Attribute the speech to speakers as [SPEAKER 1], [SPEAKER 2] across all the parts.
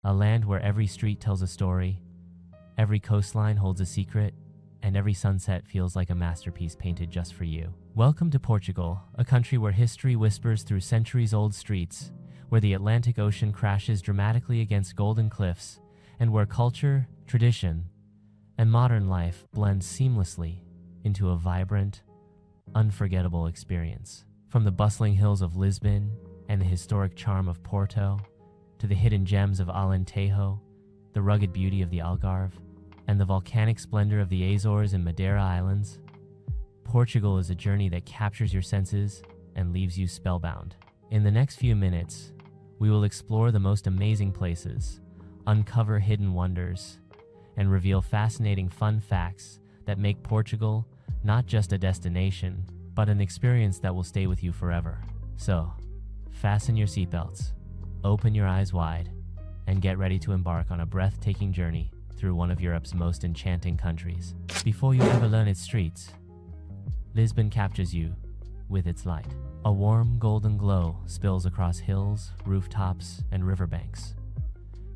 [SPEAKER 1] a land where every street tells a story, every coastline holds a secret, and every sunset feels like a masterpiece painted just for you. Welcome to Portugal, a country where history whispers through centuries-old streets, where the Atlantic Ocean crashes dramatically against golden cliffs, and where culture, tradition, and modern life blend seamlessly into a vibrant, unforgettable experience. From the bustling hills of Lisbon and the historic charm of Porto, to the hidden gems of Alentejo, the rugged beauty of the Algarve, and the volcanic splendor of the Azores and Madeira Islands, Portugal is a journey that captures your senses and leaves you spellbound. In the next few minutes, we will explore the most amazing places, uncover hidden wonders, and reveal fascinating fun facts that make Portugal not just a destination, but an experience that will stay with you forever. So, fasten your seatbelts, open your eyes wide, and get ready to embark on a breathtaking journey through one of Europe's most enchanting countries. Before you ever learn its streets, Lisbon captures you with its light. A warm golden glow spills across hills, rooftops, and riverbanks,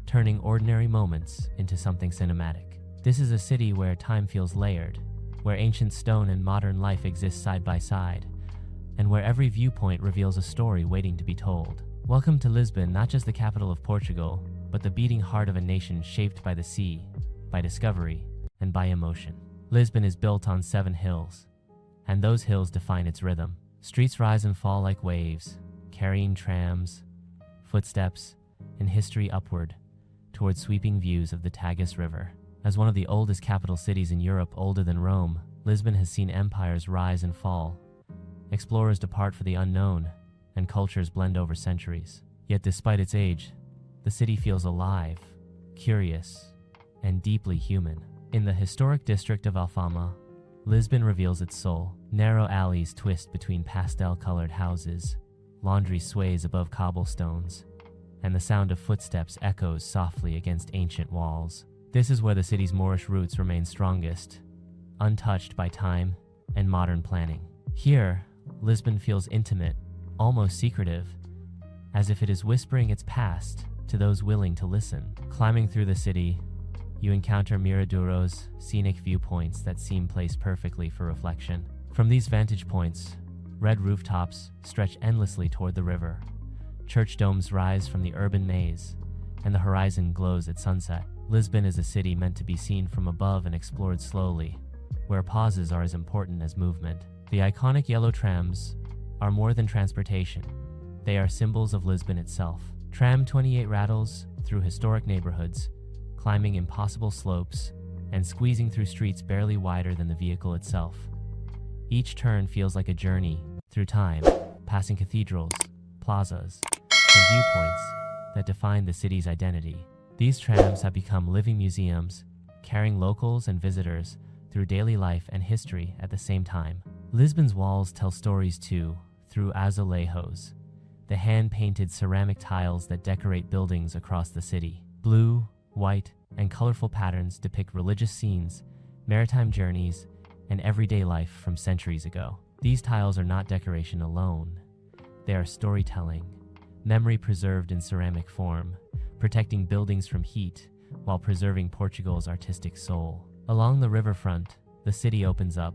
[SPEAKER 1] turning ordinary moments into something cinematic. This is a city where time feels layered, where ancient stone and modern life exist side by side, and where every viewpoint reveals a story waiting to be told. Welcome to Lisbon, not just the capital of Portugal, but the beating heart of a nation shaped by the sea, by discovery, and by emotion. Lisbon is built on 7 hills, and those hills define its rhythm. Streets rise and fall like waves, carrying trams, footsteps, and history upward towards sweeping views of the Tagus River. As one of the oldest capital cities in Europe, older than Rome, Lisbon has seen empires rise and fall, explorers depart for the unknown, and cultures blend over centuries. Yet despite its age, the city feels alive, curious, and deeply human. In the historic district of Alfama, Lisbon reveals its soul. Narrow alleys twist between pastel-colored houses, laundry sways above cobblestones, and the sound of footsteps echoes softly against ancient walls. This is where the city's Moorish roots remain strongest, untouched by time and modern planning. Here, Lisbon feels intimate, almost secretive, as if it is whispering its past to those willing to listen. Climbing through the city, you encounter miradouros, scenic viewpoints that seem placed perfectly for reflection. From these vantage points, red rooftops stretch endlessly toward the river. Church domes rise from the urban maze, and the horizon glows at sunset. Lisbon is a city meant to be seen from above and explored slowly, where pauses are as important as movement. The iconic yellow trams are more than transportation. They are symbols of Lisbon itself. Tram 28 rattles through historic neighborhoods, climbing impossible slopes and squeezing through streets barely wider than the vehicle itself. Each turn feels like a journey through time, passing cathedrals, plazas, and viewpoints that define the city's identity. These trams have become living museums, carrying locals and visitors through daily life and history at the same time. Lisbon's walls tell stories too, through azulejos, the hand-painted ceramic tiles that decorate buildings across the city. Blue, white, and colorful patterns depict religious scenes, maritime journeys, and everyday life from centuries ago. These tiles are not decoration alone. They are storytelling, memory preserved in ceramic form, protecting buildings from heat while preserving Portugal's artistic soul. Along the riverfront, the city opens up.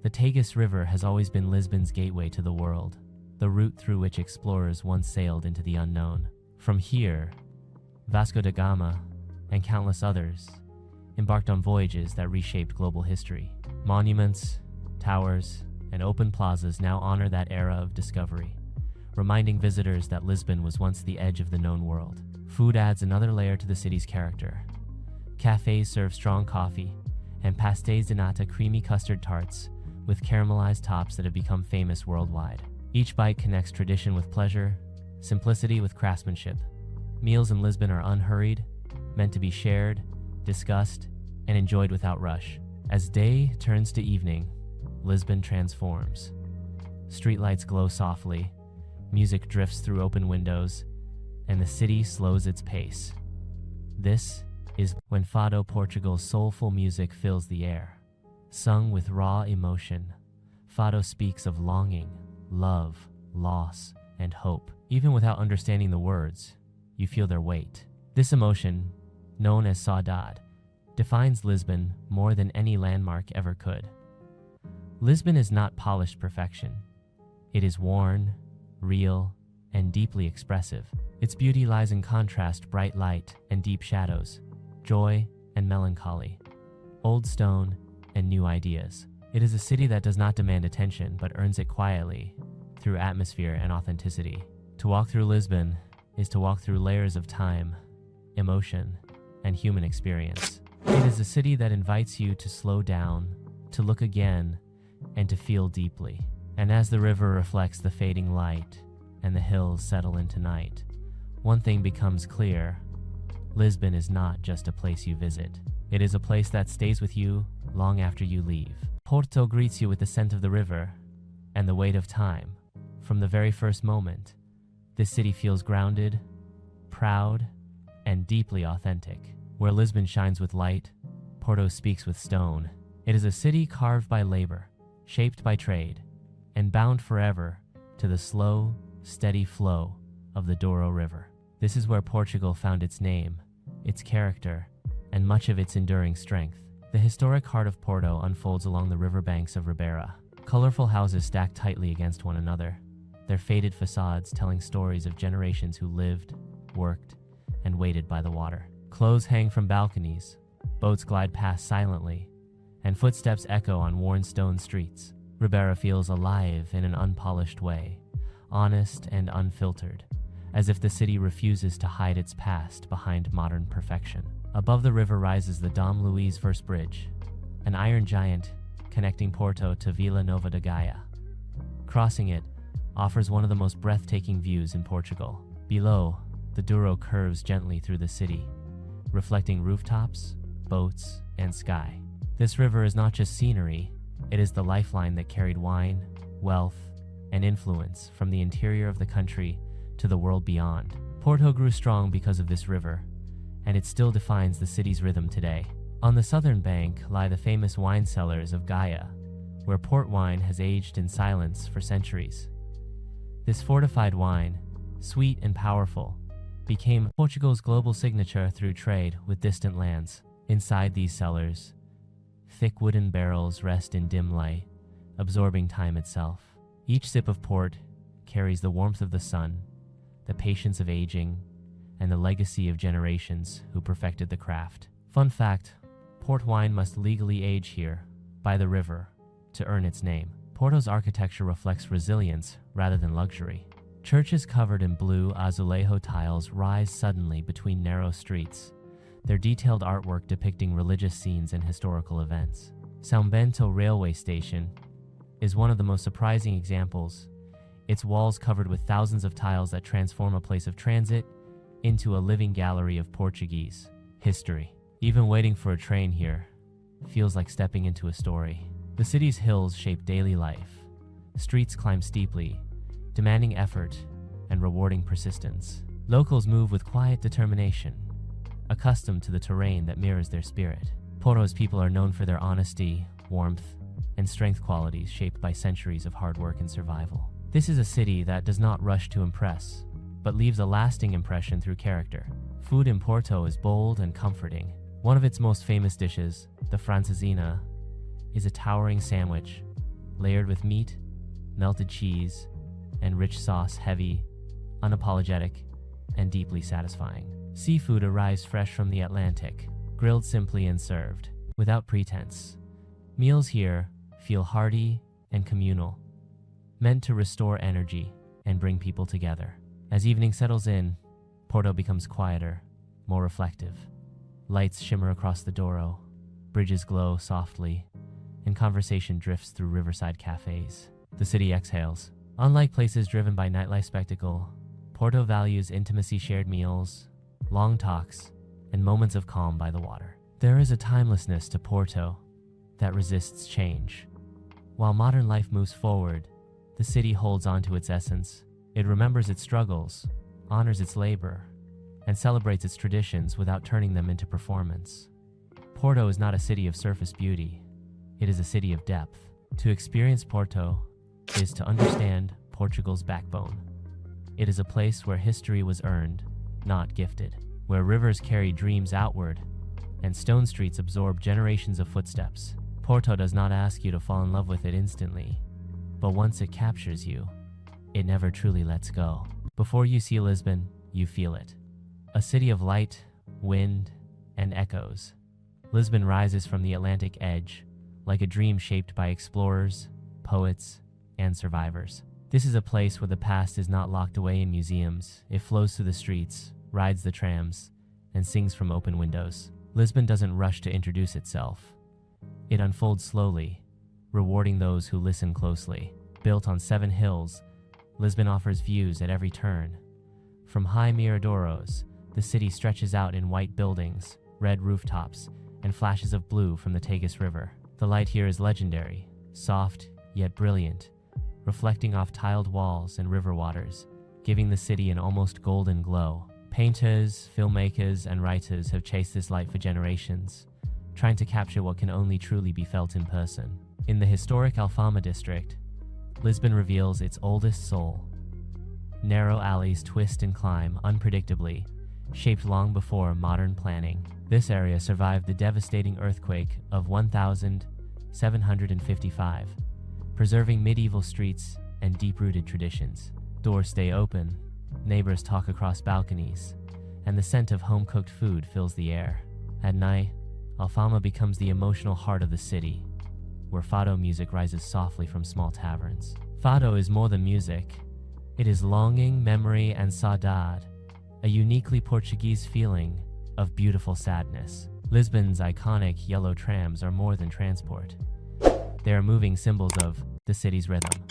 [SPEAKER 1] The Tagus River has always been Lisbon's gateway to the world, the route through which explorers once sailed into the unknown. From here, Vasco da Gama and countless others embarked on voyages that reshaped global history. Monuments, towers, and open plazas now honor that era of discovery, reminding visitors that Lisbon was once the edge of the known world. Food adds another layer to the city's character. Cafes serve strong coffee, and pastéis de nata creamy custard tarts with caramelized tops that have become famous worldwide. Each bite connects tradition with pleasure, simplicity with craftsmanship. Meals in Lisbon are unhurried, meant to be shared, discussed, and enjoyed without rush. As day turns to evening, Lisbon transforms. Streetlights glow softly, music drifts through open windows, and the city slows its pace. This is when Fado, Portugal's soulful music, fills the air. Sung with raw emotion, Fado speaks of longing, love, loss, and hope. Even without understanding the words, you feel their weight. This emotion, known as saudade, defines Lisbon more than any landmark ever could. Lisbon is not polished perfection. It is worn, real, and deeply expressive. Its beauty lies in contrast, bright light and deep shadows, joy and melancholy, old stone and new ideas. It is a city that does not demand attention but earns it quietly through atmosphere and authenticity. To walk through Lisbon is to walk through layers of time, emotion, and human experience. It is a city that invites you to slow down, to look again, and to feel deeply. And as the river reflects the fading light and the hills settle into night, one thing becomes clear: Lisbon is not just a place you visit. It is a place that stays with you long after you leave. Porto greets you with the scent of the river and the weight of time. From the very first moment, this city feels grounded, proud, and deeply authentic. Where Lisbon shines with light, Porto speaks with stone. It is a city carved by labor, shaped by trade, and bound forever to the slow, steady flow of the Douro River. This is where Portugal found its name, its character, and much of its enduring strength. The historic heart of Porto unfolds along the riverbanks of Ribeira. Colorful houses stacked tightly against one another, their faded facades telling stories of generations who lived, worked, and waited by the water. Clothes hang from balconies, boats glide past silently, and footsteps echo on worn stone streets. Ribeira feels alive in an unpolished way, honest and unfiltered, as if the city refuses to hide its past behind modern perfection. Above the river rises the Dom Luís Verse Bridge, an iron giant connecting Porto to Vila Nova de Gaia. Crossing it offers one of the most breathtaking views in Portugal. Below, the Douro curves gently through the city, reflecting rooftops, boats, and sky. This river is not just scenery, it is the lifeline that carried wine, wealth, and influence from the interior of the country to the world beyond. Porto grew strong because of this river, and it still defines the city's rhythm today. On the southern bank lie the famous wine cellars of Gaia, where port wine has aged in silence for centuries. This fortified wine, sweet and powerful, became Portugal's global signature through trade with distant lands. Inside these cellars, thick wooden barrels rest in dim light, absorbing time itself. Each sip of port carries the warmth of the sun, the patience of aging, and the legacy of generations who perfected the craft. Fun fact, port wine must legally age here, by the river, to earn its name. Porto's architecture reflects resilience rather than luxury. Churches covered in blue azulejo tiles rise suddenly between narrow streets, their detailed artwork depicting religious scenes and historical events. São Bento railway station is one of the most surprising examples, its walls covered with thousands of tiles that transform a place of transit into a living gallery of Portuguese history. Even waiting for a train here feels like stepping into a story. The city's hills shape daily life. Streets climb steeply, demanding effort and rewarding persistence. Locals move with quiet determination, accustomed to the terrain that mirrors their spirit. Porto's people are known for their honesty, warmth, and strength qualities shaped by centuries of hard work and survival. This is a city that does not rush to impress, but leaves a lasting impression through character. Food in Porto is bold and comforting. One of its most famous dishes, the francesinha, is a towering sandwich, layered with meat, melted cheese, and rich sauce, heavy, unapologetic, and deeply satisfying. Seafood arrives fresh from the Atlantic, grilled simply and served, without pretense. Meals here feel hearty and communal, meant to restore energy and bring people together. As evening settles in, Porto becomes quieter, more reflective. Lights shimmer across the Douro, bridges glow softly, and conversation drifts through riverside cafes. The city exhales. Unlike places driven by nightlife spectacle, Porto values intimacy, shared meals, long talks, and moments of calm by the water. There is a timelessness to Porto that resists change. While modern life moves forward, the city holds on to its essence. It remembers its struggles, honors its labor, and celebrates its traditions without turning them into performance. Porto is not a city of surface beauty. It is a city of depth. To experience Porto is to understand Portugal's backbone. It is a place where history was earned, not gifted, where rivers carry dreams outward and stone streets absorb generations of footsteps. Porto does not ask you to fall in love with it instantly, but once it captures you, it never truly lets go. Before you see Lisbon, you feel it. A city of light, wind, and echoes. Lisbon rises from the Atlantic edge, like a dream shaped by explorers, poets, and survivors. This is a place where the past is not locked away in museums. It flows through the streets, rides the trams, and sings from open windows. Lisbon doesn't rush to introduce itself. It unfolds slowly, rewarding those who listen closely. Built on 7 hills, Lisbon offers views at every turn. From high miradouros, the city stretches out in white buildings, red rooftops, and flashes of blue from the Tagus River. The light here is legendary, soft yet brilliant, reflecting off tiled walls and river waters, giving the city an almost golden glow. Painters, filmmakers, and writers have chased this light for generations, trying to capture what can only truly be felt in person. In the historic Alfama district, Lisbon reveals its oldest soul. Narrow alleys twist and climb unpredictably, shaped long before modern planning. This area survived the devastating earthquake of 1755, preserving medieval streets and deep-rooted traditions. Doors stay open, neighbors talk across balconies, and the scent of home-cooked food fills the air. At night, Alfama becomes the emotional heart of the city, where Fado music rises softly from small taverns. Fado is more than music. It is longing, memory, and saudade, a uniquely Portuguese feeling of beautiful sadness. Lisbon's iconic yellow trams are more than transport. They are moving symbols of the city's rhythm.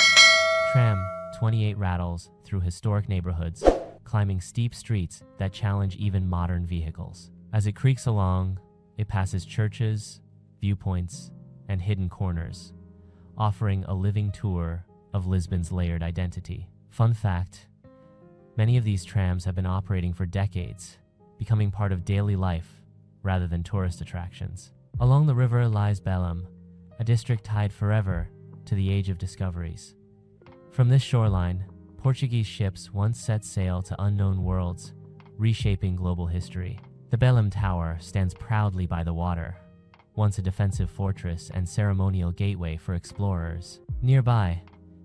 [SPEAKER 1] Tram 28 rattles through historic neighborhoods, climbing steep streets that challenge even modern vehicles. As it creaks along, it passes churches, viewpoints, and hidden corners, offering a living tour of Lisbon's layered identity. Fun fact, many of these trams have been operating for decades, becoming part of daily life rather than tourist attractions. Along the river lies Belém, a district tied forever to the age of discoveries. From this shoreline, Portuguese ships once set sail to unknown worlds, reshaping global history. The Belém Tower stands proudly by the water, once a defensive fortress and ceremonial gateway for explorers. Nearby,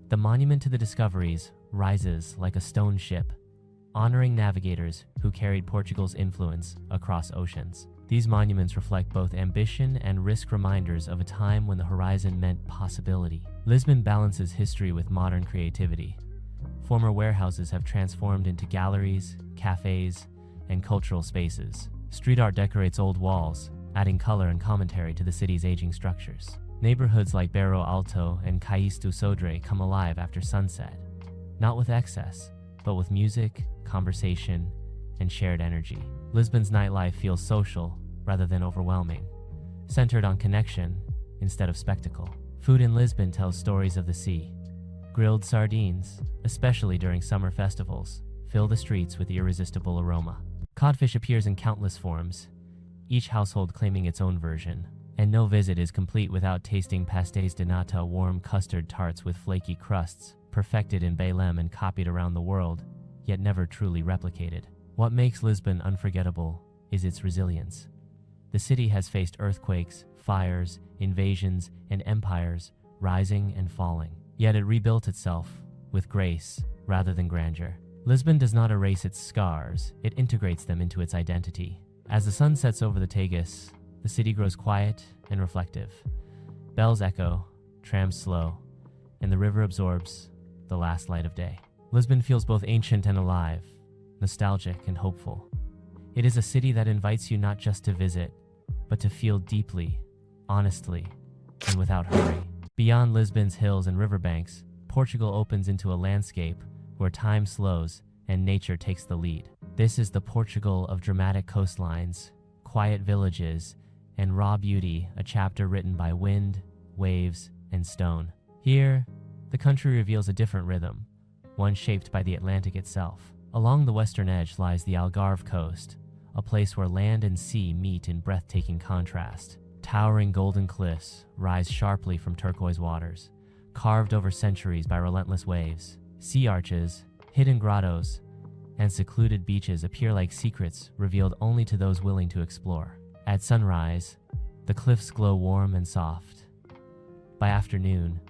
[SPEAKER 1] the monument to the discoveries rises like a stone ship, honoring navigators who carried Portugal's influence across oceans. These monuments reflect both ambition and risk, reminders of a time when the horizon meant possibility. Lisbon balances history with modern creativity. Former warehouses have transformed into galleries, cafes, and cultural spaces. Street art decorates old walls, adding color and commentary to the city's aging structures. Neighborhoods like Bairro Alto and Cais do Sodré come alive after sunset, not with excess, but with music, conversation, and shared energy. Lisbon's nightlife feels social rather than overwhelming, centered on connection instead of spectacle. Food in Lisbon tells stories of the sea. Grilled sardines, especially during summer festivals, fill the streets with irresistible aroma. Codfish appears in countless forms, each household claiming its own version. And no visit is complete without tasting pastéis de nata, warm custard tarts with flaky crusts, perfected in Belém and copied around the world, yet never truly replicated. What makes Lisbon unforgettable is its resilience. The city has faced earthquakes, fires, invasions, and empires, rising and falling. Yet it rebuilt itself with grace rather than grandeur. Lisbon does not erase its scars, it integrates them into its identity. As the sun sets over the Tagus, the city grows quiet and reflective. Bells echo, trams slow, and the river absorbs the last light of day. Lisbon feels both ancient and alive, nostalgic and hopeful. It is a city that invites you not just to visit, but to feel deeply, honestly, and without hurry. Beyond Lisbon's hills and riverbanks, Portugal opens into a landscape where time slows and nature takes the lead. This is the Portugal of dramatic coastlines, quiet villages, and raw beauty, a chapter written by wind, waves, and stone. Here, the country reveals a different rhythm, one shaped by the Atlantic itself. Along the western edge lies the Algarve coast, a place where land and sea meet in breathtaking contrast. Towering golden cliffs rise sharply from turquoise waters, carved over centuries by relentless waves. Sea arches, hidden grottos, and secluded beaches appear like secrets revealed only to those willing to explore. At sunrise, the cliffs glow warm and soft. By afternoon,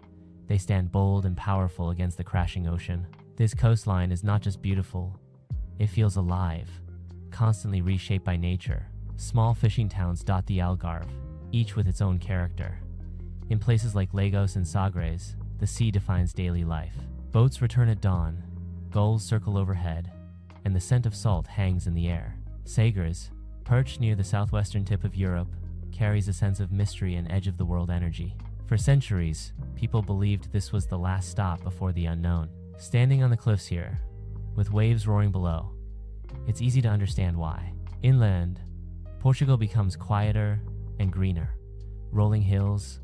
[SPEAKER 1] they stand bold and powerful against the crashing ocean. This coastline is not just beautiful, it feels alive, constantly reshaped by nature. Small fishing towns dot the Algarve, each with its own character. In places like Lagos and Sagres, the sea defines daily life. Boats return at dawn, gulls circle overhead, and the scent of salt hangs in the air. Sagres, perched near the southwestern tip of Europe, carries a sense of mystery and edge-of-the-world energy. For centuries, people believed this was the last stop before the unknown. Standing on the cliffs here, with waves roaring below, it's easy to understand why. Inland, Portugal becomes quieter and greener. Rolling hills,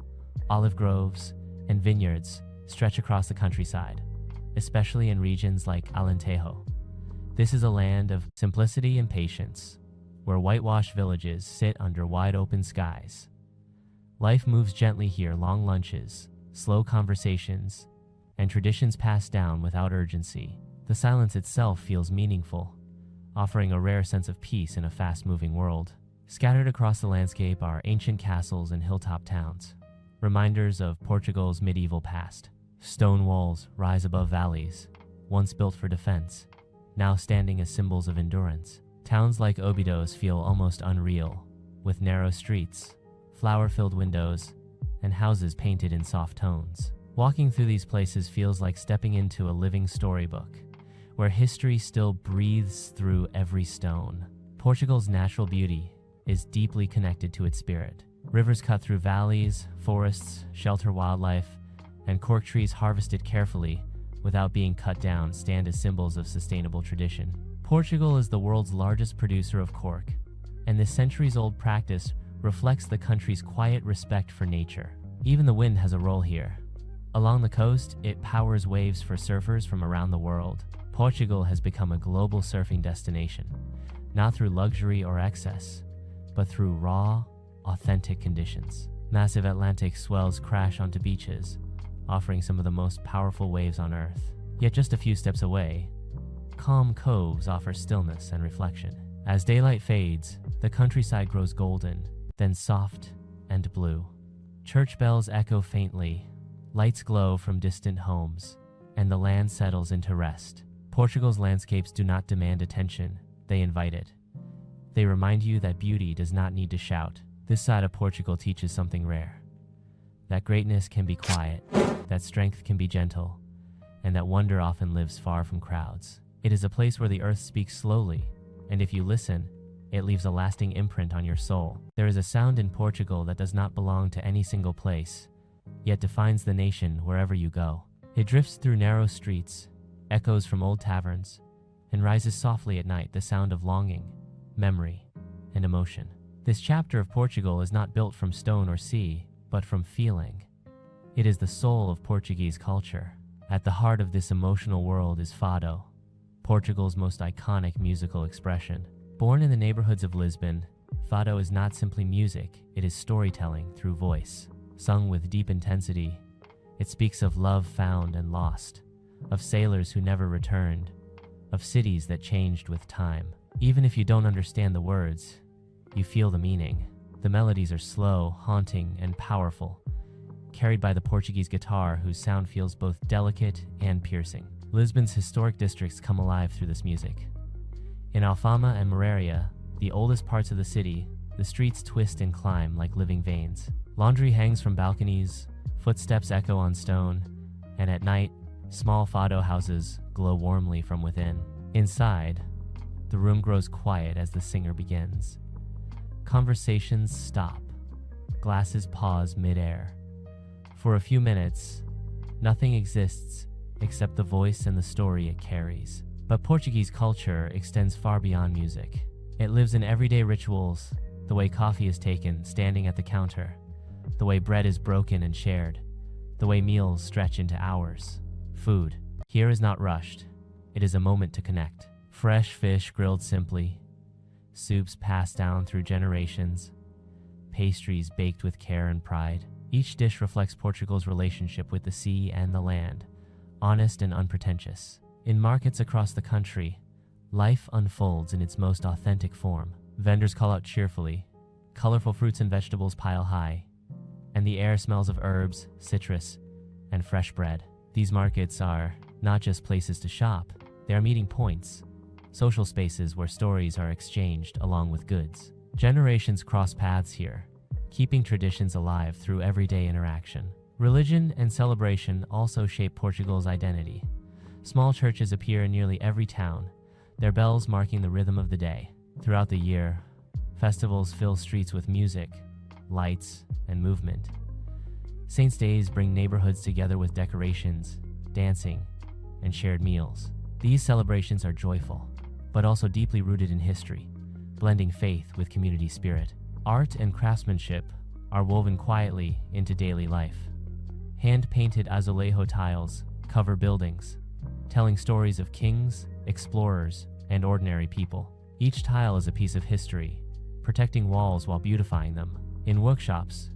[SPEAKER 1] olive groves, and vineyards stretch across the countryside, especially in regions like Alentejo. This is a land of simplicity and patience, where whitewashed villages sit under wide-open skies. Life moves gently here, long lunches, slow conversations, and traditions passed down without urgency. The silence itself feels meaningful, offering a rare sense of peace in a fast-moving world. Scattered across the landscape are ancient castles and hilltop towns, reminders of Portugal's medieval past. Stone walls rise above valleys, once built for defense, now standing as symbols of endurance. Towns like Óbidos feel almost unreal, with narrow streets, flower-filled windows, and houses painted in soft tones. Walking through these places feels like stepping into a living storybook, where history still breathes through every stone. Portugal's natural beauty is deeply connected to its spirit. Rivers cut through valleys, forests shelter wildlife, and cork trees harvested carefully without being cut down stand as symbols of sustainable tradition. Portugal is the world's largest producer of cork, and this centuries-old practice reflects the country's quiet respect for nature. Even the wind has a role here. Along the coast, it powers waves for surfers from around the world. Portugal has become a global surfing destination, not through luxury or excess, but through raw, authentic conditions. Massive Atlantic swells crash onto beaches, offering some of the most powerful waves on Earth. Yet just a few steps away, calm coves offer stillness and reflection. As daylight fades, the countryside grows golden, then soft and blue. Church bells echo faintly, lights glow from distant homes, and the land settles into rest. Portugal's landscapes do not demand attention, they invite it. They remind you that beauty does not need to shout. This side of Portugal teaches something rare. That greatness can be quiet, that strength can be gentle, and that wonder often lives far from crowds. It is a place where the earth speaks slowly, and if you listen, it leaves a lasting imprint on your soul. There is a sound in Portugal that does not belong to any single place, yet defines the nation wherever you go. It drifts through narrow streets, echoes from old taverns, and rises softly at night, the sound of longing, memory, and emotion. This chapter of Portugal is not built from stone or sea, but from feeling. It is the soul of Portuguese culture. At the heart of this emotional world is Fado, Portugal's most iconic musical expression. Born in the neighborhoods of Lisbon, Fado is not simply music, it is storytelling through voice. Sung with deep intensity, it speaks of love found and lost, of sailors who never returned, of cities that changed with time. Even if you don't understand the words, you feel the meaning. The melodies are slow, haunting, and powerful, carried by the Portuguese guitar whose sound feels both delicate and piercing. Lisbon's historic districts come alive through this music. In Alfama and Moreira, the oldest parts of the city, the streets twist and climb like living veins. Laundry hangs from balconies, footsteps echo on stone, and at night, small Fado houses glow warmly from within. Inside, the room grows quiet as the singer begins. Conversations stop. Glasses pause mid-air. For a few minutes, nothing exists except the voice and the story it carries. But Portuguese culture extends far beyond music. It lives in everyday rituals, the way coffee is taken standing at the counter, the way bread is broken and shared, the way meals stretch into hours. Food here is not rushed. It is a moment to connect. Fresh fish grilled simply, soups passed down through generations, pastries baked with care and pride. Each dish reflects Portugal's relationship with the sea and the land, honest and unpretentious. In markets across the country, life unfolds in its most authentic form. Vendors call out cheerfully, colorful fruits and vegetables pile high, and the air smells of herbs, citrus, and fresh bread. These markets are not just places to shop, they are meeting points, social spaces where stories are exchanged along with goods. Generations cross paths here, keeping traditions alive through everyday interaction. Religion and celebration also shape Portugal's identity. Small churches appear in nearly every town, their bells marking the rhythm of the day. Throughout the year, festivals fill streets with music, lights, and movement. Saints' days bring neighborhoods together with decorations, dancing, and shared meals. These celebrations are joyful, but also deeply rooted in history, blending faith with community spirit. Art and craftsmanship are woven quietly into daily life. Hand-painted azulejo tiles cover buildings, telling stories of kings, explorers, and ordinary people. Each tile is a piece of history, protecting walls while beautifying them. In workshops,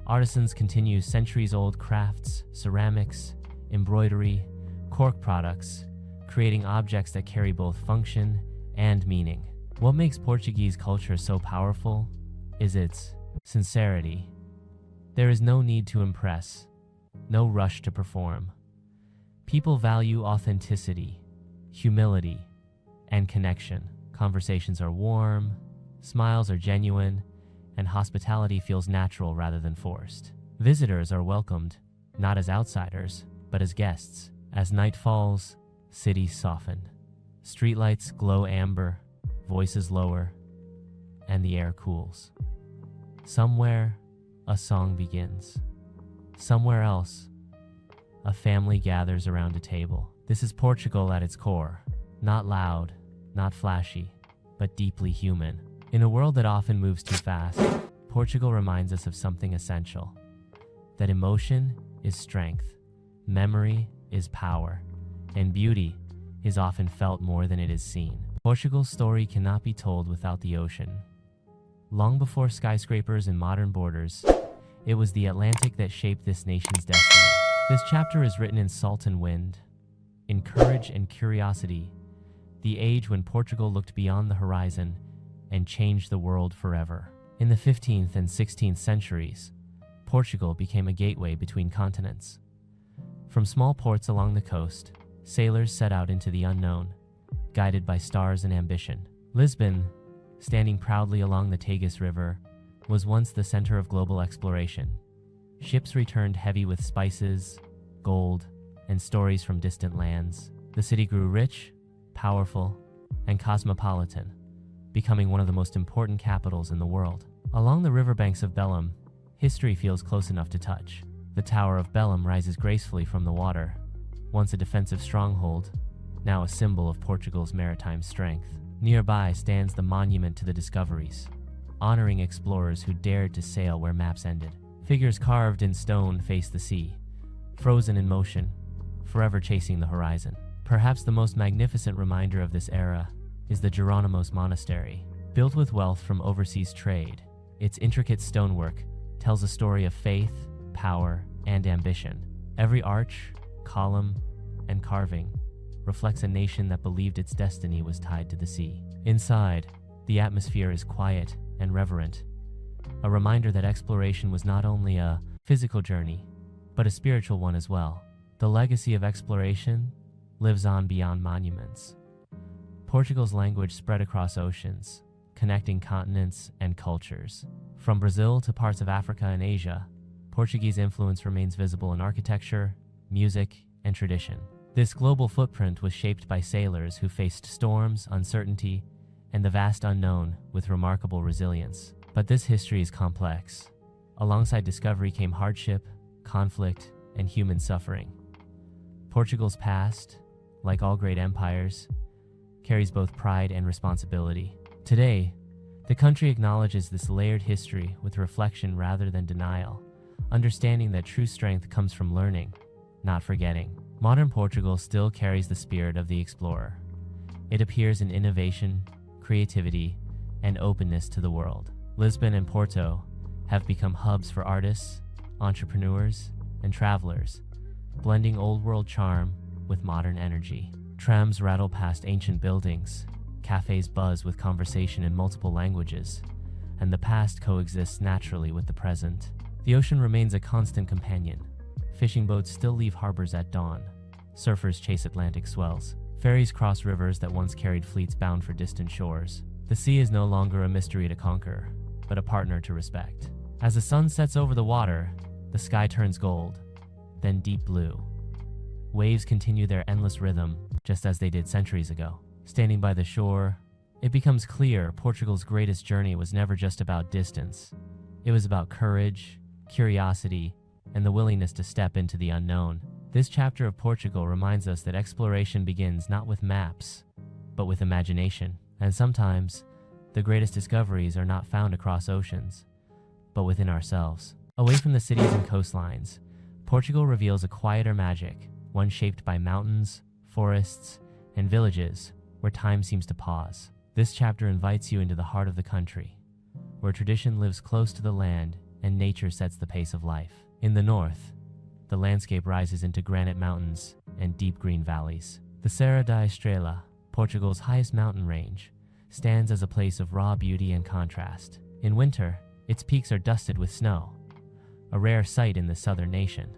[SPEAKER 1] artisans continue centuries-old crafts, ceramics, embroidery, cork products, creating objects that carry both function and meaning. What makes Portuguese culture so powerful is its sincerity. There is no need to impress, no rush to perform. People value authenticity, humility, and connection. Conversations are warm, smiles are genuine, and hospitality feels natural rather than forced. Visitors are welcomed, not as outsiders, but as guests. As night falls, cities soften. Streetlights glow amber, voices lower, and the air cools. Somewhere, a song begins. Somewhere else, a family gathers around a table. This is Portugal at its core. Not loud, not flashy, but deeply human. In a world that often moves too fast, Portugal reminds us of something essential. That emotion is strength, memory is power, and beauty is often felt more than it is seen. Portugal's story cannot be told without the ocean. Long before skyscrapers and modern borders, it was the Atlantic that shaped this nation's destiny. This chapter is written in salt and wind, in courage and curiosity, the age when Portugal looked beyond the horizon and changed the world forever. In the 15th and 16th centuries, Portugal became a gateway between continents. From small ports along the coast, sailors set out into the unknown, guided by stars and ambition. Lisbon, standing proudly along the Tagus River, was once the center of global exploration. Ships returned heavy with spices, gold, and stories from distant lands. The city grew rich, powerful, and cosmopolitan, becoming one of the most important capitals in the world. Along the riverbanks of Belém, history feels close enough to touch. The Tower of Belém rises gracefully from the water, once a defensive stronghold, now a symbol of Portugal's maritime strength. Nearby stands the Monument to the Discoveries, honoring explorers who dared to sail where maps ended. Figures carved in stone face the sea, frozen in motion, forever chasing the horizon. Perhaps the most magnificent reminder of this era is the Jerónimos Monastery. Built with wealth from overseas trade, its intricate stonework tells a story of faith, power, and ambition. Every arch, column, and carving reflects a nation that believed its destiny was tied to the sea. Inside, the atmosphere is quiet and reverent, a reminder that exploration was not only a physical journey, but a spiritual one as well. The legacy of exploration lives on beyond monuments. Portugal's language spread across oceans, connecting continents and cultures. From Brazil to parts of Africa and Asia, Portuguese influence remains visible in architecture, music, and tradition. This global footprint was shaped by sailors who faced storms, uncertainty, and the vast unknown with remarkable resilience. But this history is complex. Alongside discovery came hardship, conflict, and human suffering. Portugal's past, like all great empires, carries both pride and responsibility. Today, the country acknowledges this layered history with reflection rather than denial, understanding that true strength comes from learning, not forgetting. Modern Portugal still carries the spirit of the explorer. It appears in innovation, creativity, and openness to the world. Lisbon and Porto have become hubs for artists, entrepreneurs, and travelers, blending old-world charm with modern energy. Trams rattle past ancient buildings, Cafes buzz with conversation in multiple languages, and the past coexists naturally with the present. The ocean remains a constant companion. Fishing boats still leave harbors at dawn. Surfers chase Atlantic swells. Ferries cross rivers that once carried fleets bound for distant shores. The sea is no longer a mystery to conquer, but a partner to respect. As the sun sets over the water, the sky turns gold, then deep blue. Waves continue their endless rhythm, just as they did centuries ago. Standing by the shore, it becomes clear Portugal's greatest journey was never just about distance. It was about courage, curiosity, and the willingness to step into the unknown. This chapter of Portugal reminds us that exploration begins not with maps, but with imagination. And sometimes, the greatest discoveries are not found across oceans, but within ourselves. Away from the cities and coastlines, Portugal reveals a quieter magic, one shaped by mountains, forests, and villages where time seems to pause. This chapter invites you into the heart of the country, where tradition lives close to the land and nature sets the pace of life. In the north, the landscape rises into granite mountains and deep green valleys. The Serra da Estrela, Portugal's highest mountain range, stands as a place of raw beauty and contrast. In winter, its peaks are dusted with snow, a rare sight in this southern nation.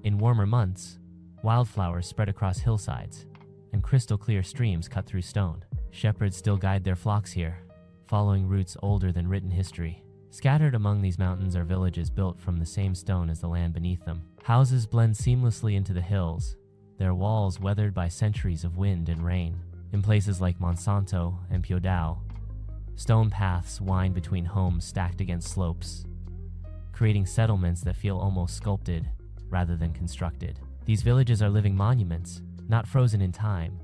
[SPEAKER 1] In warmer months, wildflowers spread across hillsides, and crystal-clear streams cut through stone. Shepherds still guide their flocks here, following routes older than written history. Scattered among these mountains are villages built from the same stone as the land beneath them. Houses blend seamlessly into the hills, their walls weathered by centuries of wind and rain. In places like Monsanto and Fado, stone paths wind between homes stacked against slopes, creating settlements that feel almost sculpted rather than constructed. These villages are living monuments, not frozen in time,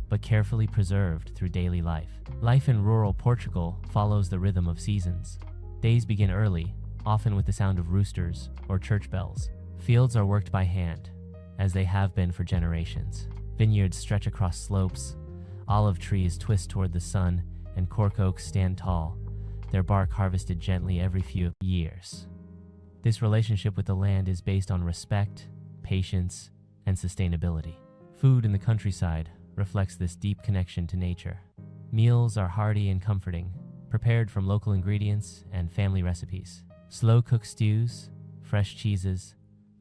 [SPEAKER 1] but carefully preserved through daily life. Life in rural Portugal follows the rhythm of seasons. Days begin early, often with the sound of roosters or church bells. Fields are worked by hand, as they have been for generations. Vineyards stretch across slopes, olive trees twist toward the sun, and cork oaks stand tall, their bark harvested gently every few years. This relationship with the land is based on respect, patience, and sustainability. Food in the countryside reflects this deep connection to nature. Meals are hearty and comforting, prepared from local ingredients and family recipes. Slow-cooked stews, fresh cheeses,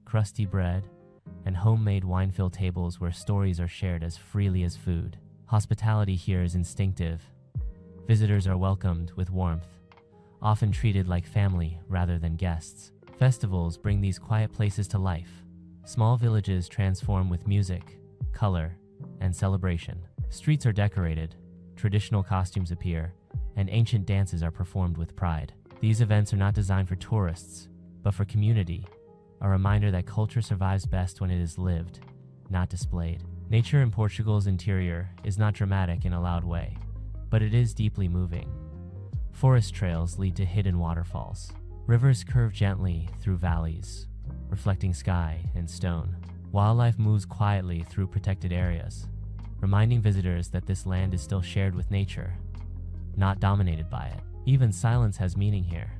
[SPEAKER 1] crusty bread, and homemade wine-filled tables where stories are shared as freely as food. Hospitality here is instinctive. Visitors are welcomed with warmth, often treated like family rather than guests. Festivals bring these quiet places to life. Small villages transform with music, color, and celebration. Streets are decorated, traditional costumes appear, and ancient dances are performed with pride. These events are not designed for tourists, but for community, a reminder that culture survives best when it is lived, not displayed. Nature in Portugal's interior is not dramatic in a loud way, but it is deeply moving. Forest trails lead to hidden waterfalls. Rivers curve gently through valleys, reflecting sky and stone. Wildlife moves quietly through protected areas, reminding visitors that this land is still shared with nature, not dominated by it. Even silence has meaning here.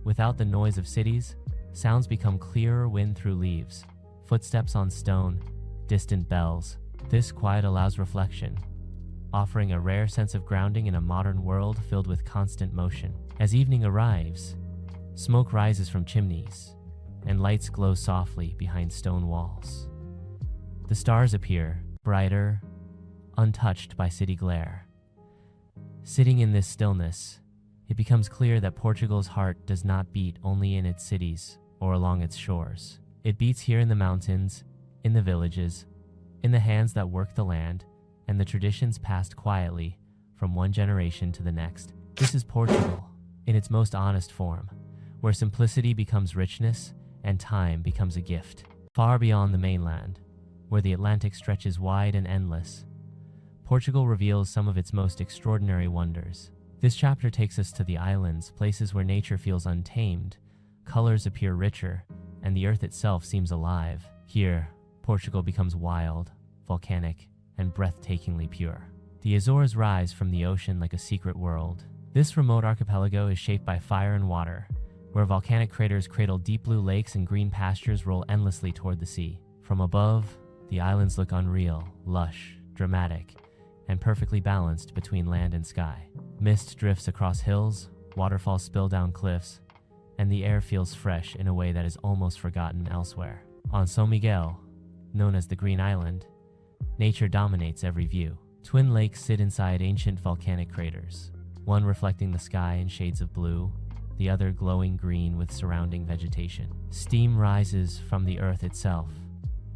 [SPEAKER 1] Without the noise of cities, sounds become clearer wind through leaves, footsteps on stone, distant bells. This quiet allows reflection, offering a rare sense of grounding in a modern world filled with constant motion. As evening arrives, smoke rises from chimneys, and lights glow softly behind stone walls. The stars appear, brighter, untouched by city glare. Sitting in this stillness, it becomes clear that Portugal's heart does not beat only in its cities or along its shores. It beats here in the mountains, in the villages, in the hands that work the land, and the traditions passed quietly from one generation to the next. This is Portugal, in its most honest form, where simplicity becomes richness and time becomes a gift. Far beyond the mainland, where the Atlantic stretches wide and endless, Portugal reveals some of its most extraordinary wonders. This chapter takes us to the islands, places where nature feels untamed, colors appear richer, and the earth itself seems alive. Here, Portugal becomes wild, volcanic, and breathtakingly pure. The Azores rise from the ocean like a secret world. This remote archipelago is shaped by fire and water, where volcanic craters cradle deep blue lakes and green pastures roll endlessly toward the sea. From above, the islands look unreal, lush, dramatic, and perfectly balanced between land and sky. Mist drifts across hills, waterfalls spill down cliffs, and the air feels fresh in a way that is almost forgotten elsewhere. On São Miguel, known as the Green Island, nature dominates every view. Twin lakes sit inside ancient volcanic craters, one reflecting the sky in shades of blue, the other glowing green with surrounding vegetation. Steam rises from the earth itself,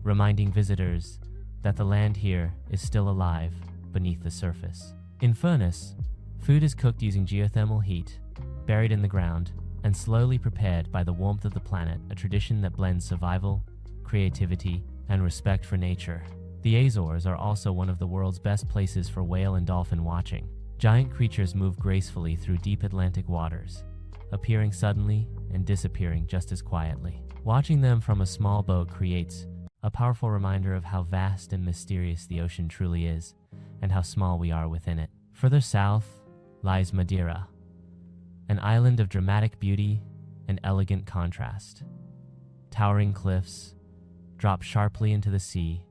[SPEAKER 1] reminding visitors that the land here is still alive beneath the surface. In furnace, food is cooked using geothermal heat, buried in the ground, and slowly prepared by the warmth of the planet, a tradition that blends survival, creativity, and respect for nature. The Azores are also one of the world's best places for whale and dolphin watching. Giant creatures move gracefully through deep Atlantic waters, appearing suddenly and disappearing just as quietly. Watching them from a small boat creates a powerful reminder of how vast and mysterious the ocean truly is, and how small we are within it. Further south lies Madeira, an island of dramatic beauty and elegant contrast. Towering cliffs drop sharply into the sea,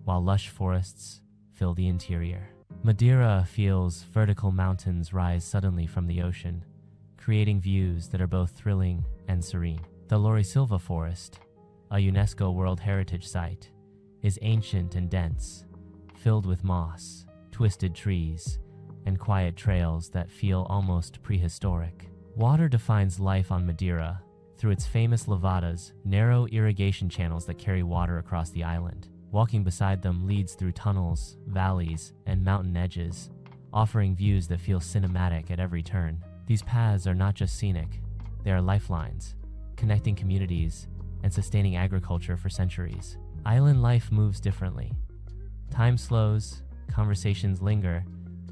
[SPEAKER 1] while lush forests fill the interior. Madeira feels vertical mountains rise suddenly from the ocean, creating views that are both thrilling and serene. The Laurisilva Forest, a UNESCO World Heritage Site, is ancient and dense, filled with moss, twisted trees, and quiet trails that feel almost prehistoric. Water defines life on Madeira through its famous levadas, narrow irrigation channels that carry water across the island. Walking beside them leads through tunnels, valleys, and mountain edges, offering views that feel cinematic at every turn. These paths are not just scenic, they are lifelines, connecting communities and sustaining agriculture for centuries. Island life moves differently. Time slows, conversations linger,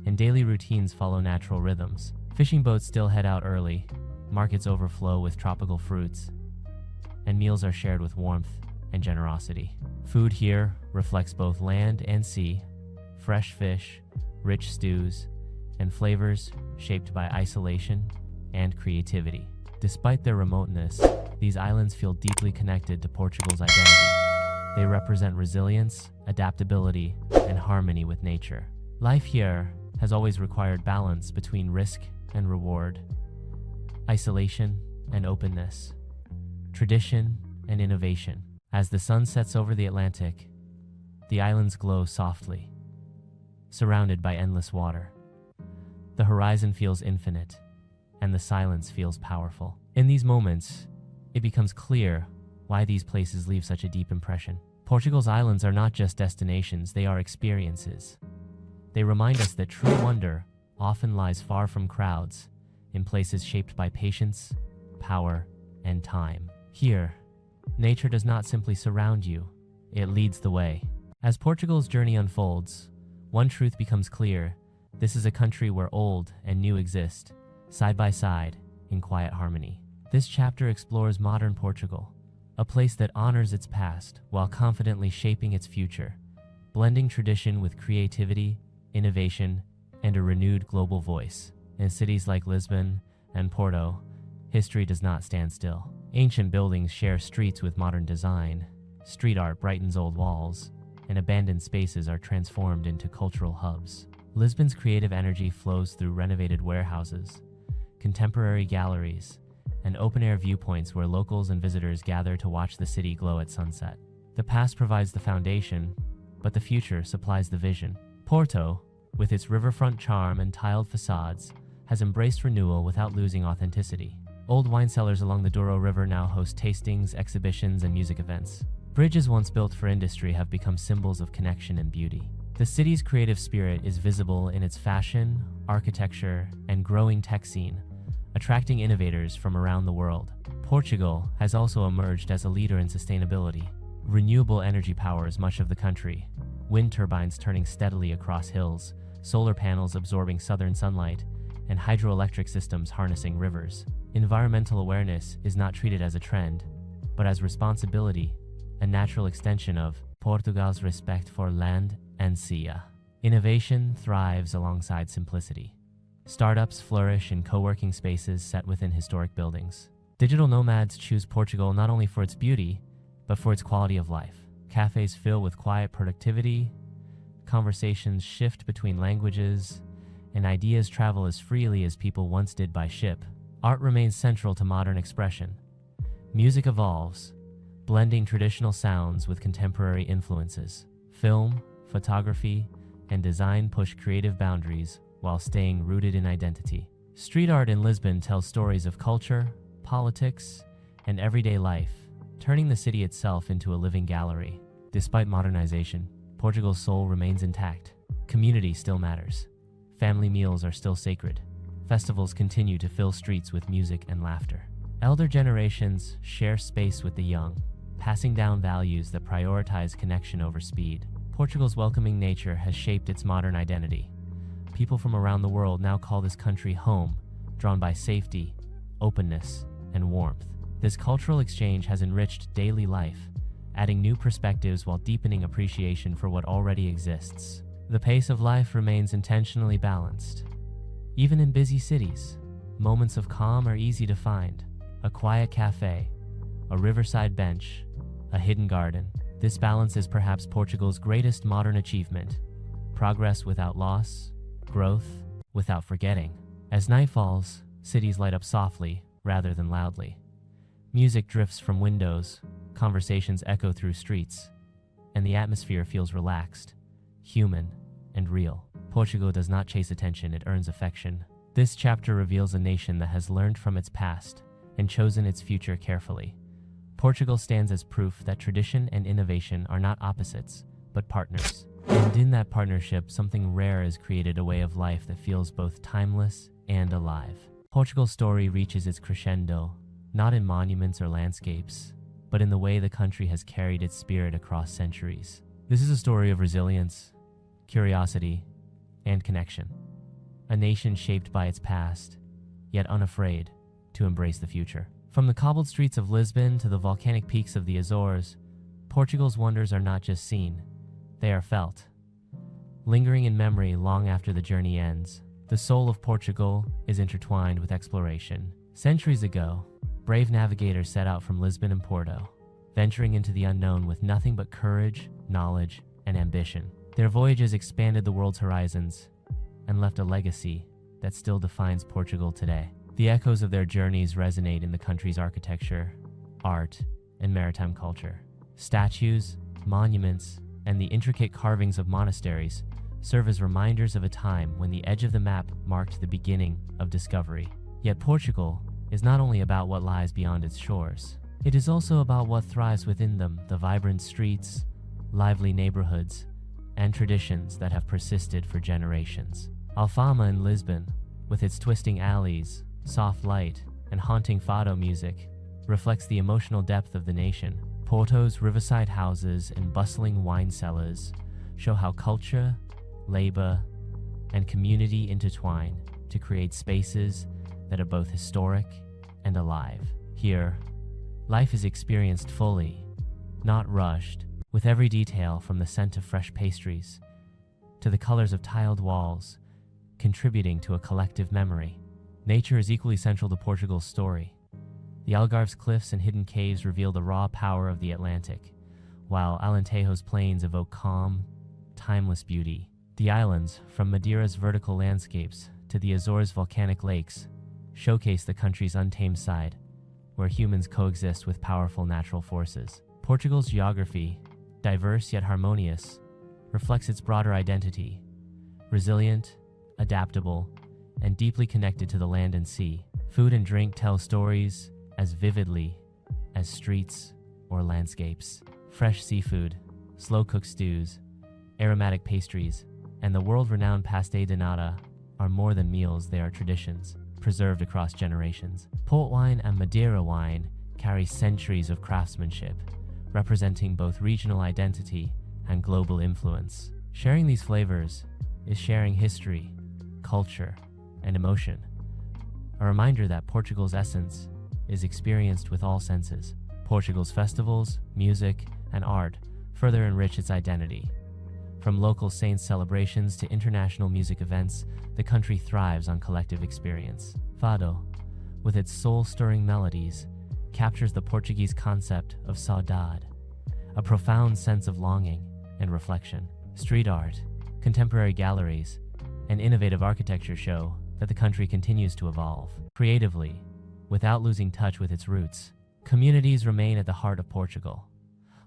[SPEAKER 1] and daily routines follow natural rhythms. Fishing boats still head out early, markets overflow with tropical fruits, and meals are shared with warmth and generosity. Food here reflects both land and sea, fresh fish, rich stews, and flavors shaped by isolation and creativity. Despite their remoteness, these islands feel deeply connected to Portugal's identity. They represent resilience, adaptability, and harmony with nature. Life here has always required balance between risk and reward, isolation and openness, tradition and innovation. As the sun sets over the Atlantic, the islands glow softly, surrounded by endless water. The horizon feels infinite, and the silence feels powerful. In these moments, it becomes clear why these places leave such a deep impression. Portugal's islands are not just destinations, they are experiences. They remind us that true wonder often lies far from crowds, in places shaped by patience, power, and time. Here, nature does not simply surround you, it leads the way. As Portugal's journey unfolds, one truth becomes clear: this is a country where old and new exist, side by side, in quiet harmony. This chapter explores modern Portugal, a place that honors its past while confidently shaping its future, blending tradition with creativity, innovation, and a renewed global voice. In cities like Lisbon and Porto, history does not stand still. Ancient buildings share streets with modern design, street art brightens old walls, and abandoned spaces are transformed into cultural hubs. Lisbon's creative energy flows through renovated warehouses, contemporary galleries, and open-air viewpoints where locals and visitors gather to watch the city glow at sunset. The past provides the foundation, but the future supplies the vision. Porto, with its riverfront charm and tiled facades, has embraced renewal without losing authenticity. Old wine cellars along the Douro River now host tastings, exhibitions, and music events. Bridges once built for industry have become symbols of connection and beauty. The city's creative spirit is visible in its fashion, architecture, and growing tech scene, attracting innovators from around the world. Portugal has also emerged as a leader in sustainability. Renewable energy powers much of the country, wind turbines turning steadily across hills, solar panels absorbing southern sunlight, and hydroelectric systems harnessing rivers. Environmental awareness is not treated as a trend, but as responsibility, a natural extension of Portugal's respect for land and sea. Innovation thrives alongside simplicity. Startups flourish in co-working spaces set within historic buildings. Digital nomads choose Portugal not only for its beauty, but for its quality of life. Cafes fill with quiet productivity, conversations shift between languages, and ideas travel as freely as people once did by ship. Art remains central to modern expression. Music evolves, blending traditional sounds with contemporary influences. Film, photography, and design push creative boundaries while staying rooted in identity. Street art in Lisbon tells stories of culture, politics, and everyday life, turning the city itself into a living gallery. Despite modernization, Portugal's soul remains intact. Community still matters. Family meals are still sacred. Festivals continue to fill streets with music and laughter. Elder generations share space with the young, passing down values that prioritize connection over speed. Portugal's welcoming nature has shaped its modern identity. People from around the world now call this country home, drawn by safety, openness, and warmth. This cultural exchange has enriched daily life, adding new perspectives while deepening appreciation for what already exists. The pace of life remains intentionally balanced. Even in busy cities, moments of calm are easy to find. A quiet cafe, a riverside bench, a hidden garden. This balance is perhaps Portugal's greatest modern achievement. Progress without loss, growth without forgetting. As night falls, cities light up softly rather than loudly. Music drifts from windows, conversations echo through streets, and the atmosphere feels relaxed, human, and real. Portugal does not chase attention, it earns affection. This chapter reveals a nation that has learned from its past and chosen its future carefully. Portugal stands as proof that tradition and innovation are not opposites, but partners. And in that partnership, something rare is created, a way of life that feels both timeless and alive. Portugal's story reaches its crescendo, not in monuments or landscapes, but in the way the country has carried its spirit across centuries. This is a story of resilience, curiosity, and connection. A nation shaped by its past, yet unafraid to embrace the future. From the cobbled streets of Lisbon to the volcanic peaks of the Azores, Portugal's wonders are not just seen, they are felt. Lingering in memory long after the journey ends, the soul of Portugal is intertwined with exploration. Centuries ago, brave navigators set out from Lisbon and Porto, venturing into the unknown with nothing but courage, knowledge, and ambition. Their voyages expanded the world's horizons and left a legacy that still defines Portugal today. The echoes of their journeys resonate in the country's architecture, art, and maritime culture. Statues, monuments, and the intricate carvings of monasteries serve as reminders of a time when the edge of the map marked the beginning of discovery. Yet Portugal is not only about what lies beyond its shores, it is also about what thrives within them, the vibrant streets, lively neighborhoods, and traditions that have persisted for generations. Alfama in Lisbon, with its twisting alleys, soft light, and haunting Fado music, reflects the emotional depth of the nation. Porto's riverside houses and bustling wine cellars show how culture, labor, and community intertwine to create spaces that are both historic and alive. Here, life is experienced fully, not rushed, with every detail from the scent of fresh pastries to the colors of tiled walls contributing to a collective memory. Nature is equally central to Portugal's story. The Algarve's cliffs and hidden caves reveal the raw power of the Atlantic, while Alentejo's plains evoke calm, timeless beauty. The islands, from Madeira's vertical landscapes to the Azores' volcanic lakes, showcase the country's untamed side, where humans coexist with powerful natural forces. Portugal's geography, diverse yet harmonious, reflects its broader identity: resilient, adaptable, and deeply connected to the land and sea. Food and drink tell stories as vividly as streets or landscapes. Fresh seafood, slow-cooked stews, aromatic pastries, and the world-renowned pastel de nata are more than meals, they are traditions, preserved across generations. Port wine and Madeira wine carry centuries of craftsmanship, representing both regional identity and global influence. Sharing these flavors is sharing history, culture, and emotion, a reminder that Portugal's essence is experienced with all senses. Portugal's festivals, music, and art further enrich its identity. From local saints' celebrations to international music events, the country thrives on collective experience. Fado, with its soul-stirring melodies, captures the Portuguese concept of saudade, a profound sense of longing and reflection. Street art, contemporary galleries, and innovative architecture show that the country continues to evolve creatively without losing touch with its roots. Communities remain at the heart of Portugal.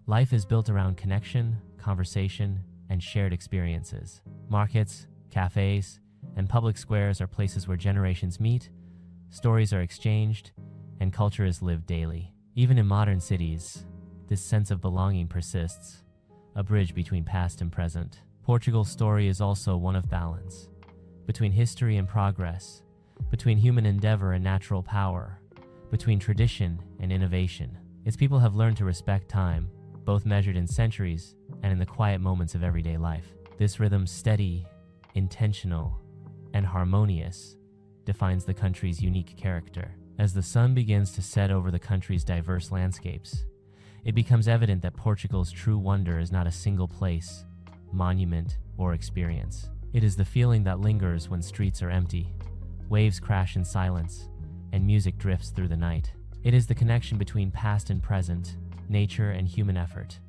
[SPEAKER 1] Life is built around connection, conversation, and shared experiences. Markets, cafes, and public squares are places where generations meet, stories are exchanged, and culture is lived daily. Even in modern cities, this sense of belonging persists, a bridge between past and present. Portugal's story is also one of balance, between history and progress, between human endeavor and natural power, between tradition and innovation. Its people have learned to respect time, both measured in centuries and in the quiet moments of everyday life. This rhythm, steady, intentional, and harmonious, defines the country's unique character. As the sun begins to set over the country's diverse landscapes, it becomes evident that Portugal's true wonder is not a single place, monument, or experience. It is the feeling that lingers when streets are empty, waves crash in silence, and music drifts through the night. It is the connection between past and present, nature and human effort,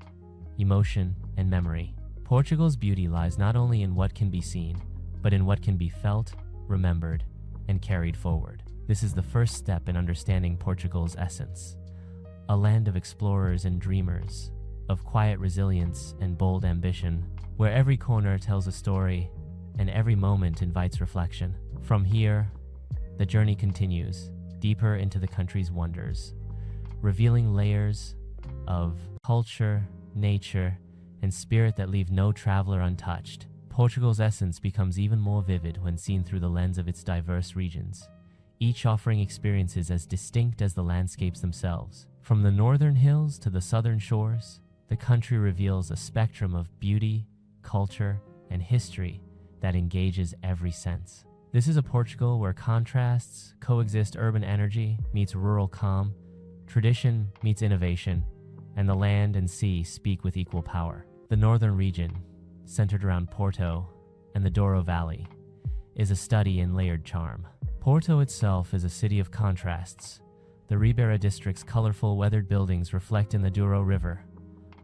[SPEAKER 1] emotion and memory. Portugal's beauty lies not only in what can be seen, but in what can be felt, remembered, and carried forward. This is the first step in understanding Portugal's essence, a land of explorers and dreamers, of quiet resilience and bold ambition, where every corner tells a story and every moment invites reflection. From here, the journey continues deeper into the country's wonders, revealing layers of culture, nature, and spirit that leave no traveler untouched. Portugal's essence becomes even more vivid when seen through the lens of its diverse regions, each offering experiences as distinct as the landscapes themselves. From the northern hills to the southern shores, the country reveals a spectrum of beauty, culture, and history that engages every sense. This is a Portugal where contrasts coexist. Urban energy meets rural calm, tradition meets innovation, and the land and sea speak with equal power. The northern region, centered around Porto and the Douro Valley, is a study in layered charm. Porto itself is a city of contrasts. The Ribeira district's colorful, weathered buildings reflect in the Douro River,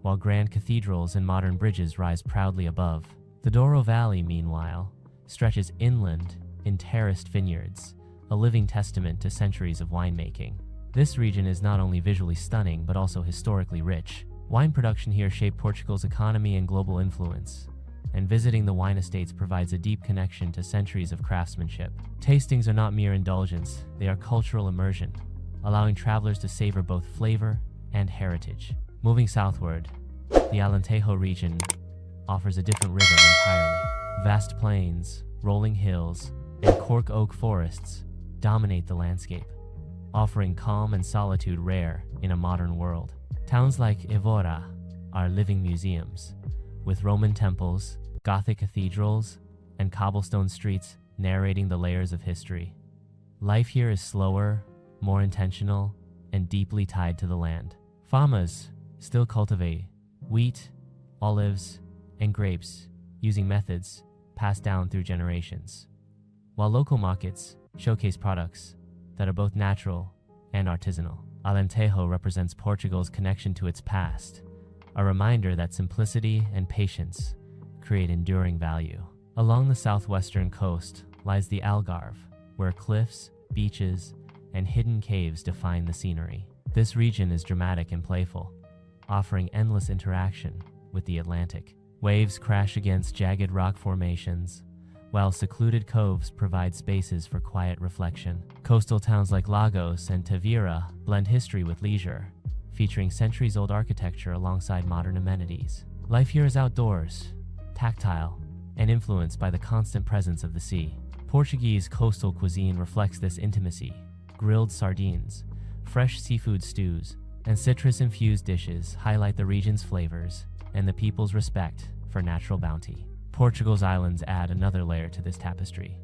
[SPEAKER 1] while grand cathedrals and modern bridges rise proudly above. The Douro Valley, meanwhile, stretches inland in terraced vineyards, a living testament to centuries of winemaking. This region is not only visually stunning, but also historically rich. Wine production here shaped Portugal's economy and global influence, and visiting the wine estates provides a deep connection to centuries of craftsmanship. Tastings are not mere indulgence, they are cultural immersion, allowing travelers to savor both flavor and heritage. Moving southward, the Alentejo region offers a different rhythm entirely. Vast plains, rolling hills, and cork oak forests dominate the landscape, offering calm and solitude rare in a modern world. Towns like Évora are living museums, with Roman temples, Gothic cathedrals, and cobblestone streets narrating the layers of history. Life here is slower, more intentional, and deeply tied to the land. Farmers still cultivate wheat, olives, and grapes using methods passed down through generations, while local markets showcase products that are both natural and artisanal. Alentejo represents Portugal's connection to its past, a reminder that simplicity and patience create enduring value. Along the southwestern coast lies the Algarve, where cliffs, beaches, and hidden caves define the scenery. This region is dramatic and playful, offering endless interaction with the Atlantic. Waves crash against jagged rock formations, while secluded coves provide spaces for quiet reflection. Coastal towns like Lagos and Tavira blend history with leisure, featuring centuries-old architecture alongside modern amenities. Life here is outdoors, tactile, and influenced by the constant presence of the sea. Portuguese coastal cuisine reflects this intimacy. Grilled sardines, fresh seafood stews, and citrus-infused dishes highlight the region's flavors and the people's respect for natural bounty. Portugal's islands add another layer to this tapestry.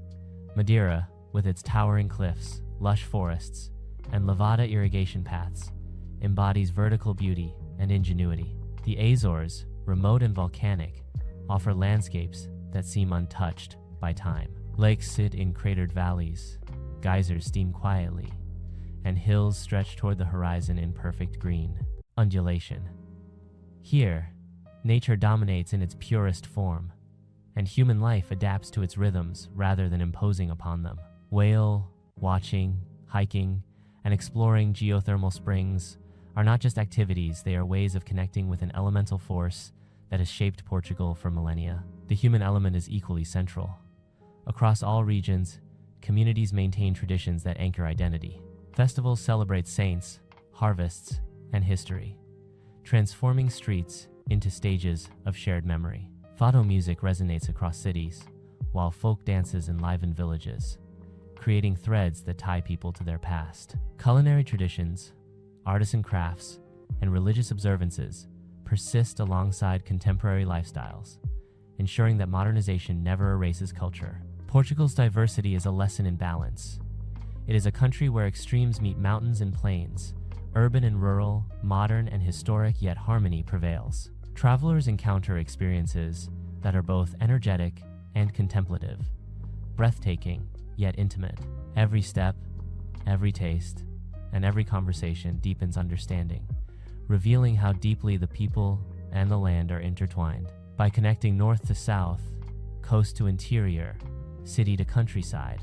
[SPEAKER 1] Madeira, with its towering cliffs, lush forests, and lavada irrigation paths, embodies vertical beauty and ingenuity. The Azores, remote and volcanic, offer landscapes that seem untouched by time. Lakes sit in cratered valleys, geysers steam quietly, and hills stretch toward the horizon in perfect green undulation. Here, nature dominates in its purest form, and human life adapts to its rhythms rather than imposing upon them. Whale watching, hiking, and exploring geothermal springs are not just activities, they are ways of connecting with an elemental force that has shaped Portugal for millennia. The human element is equally central. Across all regions, communities maintain traditions that anchor identity. Festivals celebrate saints, harvests, and history, transforming streets into stages of shared memory. Fado music resonates across cities, while folk dances enliven villages, creating threads that tie people to their past. Culinary traditions, artisan crafts, and religious observances persist alongside contemporary lifestyles, ensuring that modernization never erases culture. Portugal's diversity is a lesson in balance. It is a country where extremes meet mountains and plains, urban and rural, modern and historic, yet harmony prevails. Travelers encounter experiences that are both energetic and contemplative, breathtaking yet intimate. Every step, every taste, and every conversation deepens understanding, revealing how deeply the people and the land are intertwined. By connecting north to south, coast to interior, city to countryside,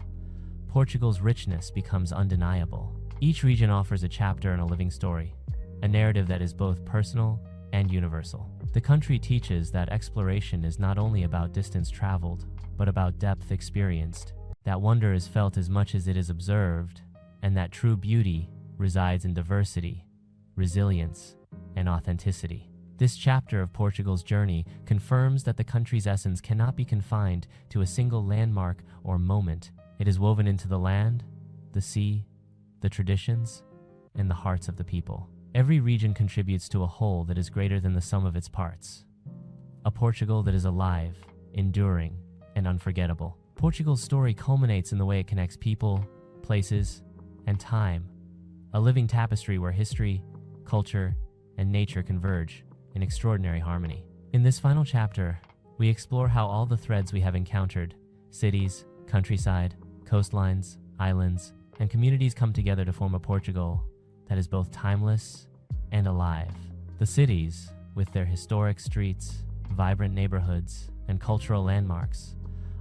[SPEAKER 1] Portugal's richness becomes undeniable. Each region offers a chapter in a living story, a narrative that is both personal and universal. The country teaches that exploration is not only about distance traveled, but about depth experienced, that wonder is felt as much as it is observed, and that true beauty resides in diversity, resilience, and authenticity. This chapter of Portugal's journey confirms that the country's essence cannot be confined to a single landmark or moment. It is woven into the land, the sea, the traditions, and the hearts of the people. Every region contributes to a whole that is greater than the sum of its parts. A Portugal that is alive, enduring, and unforgettable. Portugal's story culminates in the way it connects people, places, and time. A living tapestry where history, culture, and nature converge in extraordinary harmony. In this final chapter, we explore how all the threads we have encountered, cities, countryside, coastlines, islands, and communities come together to form a Portugal that is both timeless and alive. The cities, with their historic streets, vibrant neighborhoods, and cultural landmarks,